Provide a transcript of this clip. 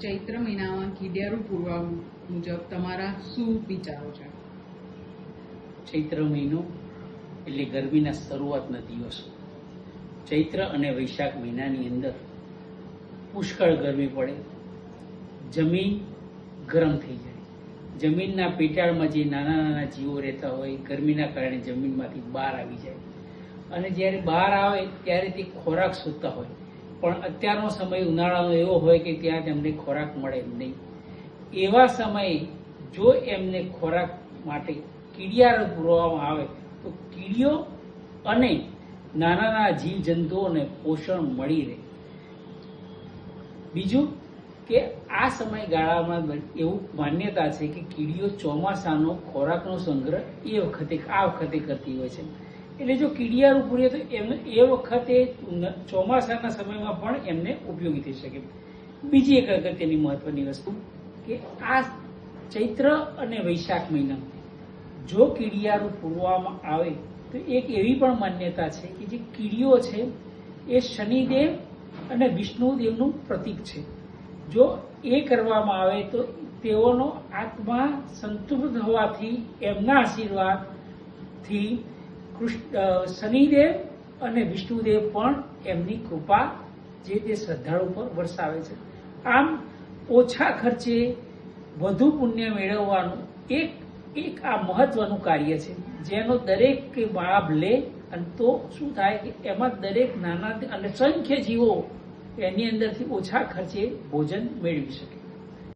ચૈત્ર મહિનામાં કીડિયારું પૂર્વા મુજબ તમારા શું વિચારો છે? ચૈત્ર મહિનો એટલે ગરમીના શરૂઆતના દિવસો. ચૈત્ર અને વૈશાખ મહિનાની અંદર પુષ્કળ ગરમી પડે, જમીન ગરમ થઈ જાય. જમીનના પેટાળમાં જે નાના નાના જીવો રહેતા હોય ગરમીના કારણે જમીનમાંથી બહાર આવી જાય અને જ્યારે બહાર આવે ત્યારે તે ખોરાક શોધતા હોય, પણ અત્યારનો સમય ઉનાળાનો એવો હોય કે ત્યાં તેમને ખોરાક મળે નહીં. એવા સમયે જો એમને ખોરાક માટે કીડિયારો પૂરવામાં આવે તો કીડીઓ અને નાના નાના જીવજંતુઓને પોષણ મળી રહે. બીજું કે આ સમયગાળામાં એવું માન્યતા છે કે કીડીઓ ચોમાસાનો ખોરાકનો સંગ્રહ આ વખતે કરતી હોય છે. એટલે જો કીડિયારું પૂરીએ તો એમને એ વખતે ચોમાસાના સમયમાં પણ એમને ઉપયોગી થઈ શકે. બીજી એક અગત્યની મહત્વની વસ્તુ કે આ ચૈત્ર અને વૈશાખ મહિના જો કીડિયારું પૂરવામાં આવે તો એક એવી પણ માન્યતા છે કે જે કીડીઓ છે એ શનિદેવ અને વિષ્ણુદેવનું પ્રતીક છે. જો એ કરવામાં આવે તો તેઓનો આત્મા સંતૃપ્ત હોવાથી એમના આશીર્વાદથી શનિદેવ અને વિષ્ણુદેવ પણ એમની કૃપા જે તે શ્રદ્ધાળુ પર વરસાવે છે. આમ ઓછા ખર્ચે વધુ પુણ્ય મેળવવાનું એક આ મહત્વનું કાર્ય છે જેનો દરેક લાભ લે અને તો શું થાય કે એમાં દરેક નાના અને અસંખ્ય જીવો એની અંદરથી ઓછા ખર્ચે ભોજન મેળવી શકે.